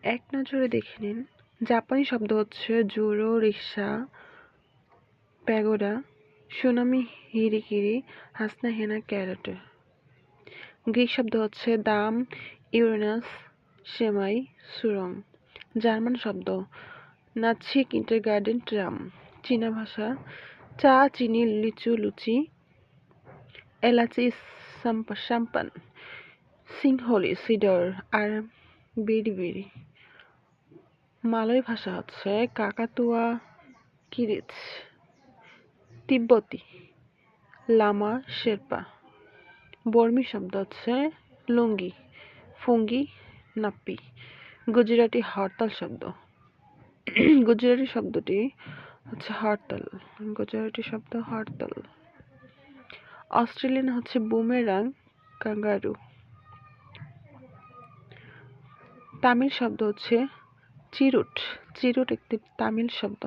এক নজরে দেখে নিন। জাপানি শব্দ হচ্ছে জোরো, রিক্সা, প্যাগোডা, সুনামি, হিরিকিরি, হাসনা, হেনা, ক্যারেটে। গ্রিক শব্দ হচ্ছে দাম, ইউরেনাস, সেমাই, সুরং। জার্মান শব্দ নাৎসি, কিন্ডারগার্টেন, ট্রাম। চীনা ভাষা চা, চিনি, লিচু, লুচি, এলাচি, সাম্পান, সিংহলি, সিডর, আর বিড়ি বিড়ি। মালয় ভাষা হচ্ছে কাকাতুয়া, কিরিচ, তিব্বতি, লামা, শেরপা। বর্মী শব্দ হচ্ছে লুঙ্গি, ফুঙ্গি, নাপ্পি। গুজরাটি হরতাল শব্দ গুজরাটি শব্দটি হচ্ছে হরতাল। গুজরাটি শব্দ হরতাল। অস্ট্রেলিয়ান হচ্ছে বুমেরাং, কাঙ্গারু। তামিল শব্দ হচ্ছে চিরুট। চিরুট একটি তামিল শব্দ।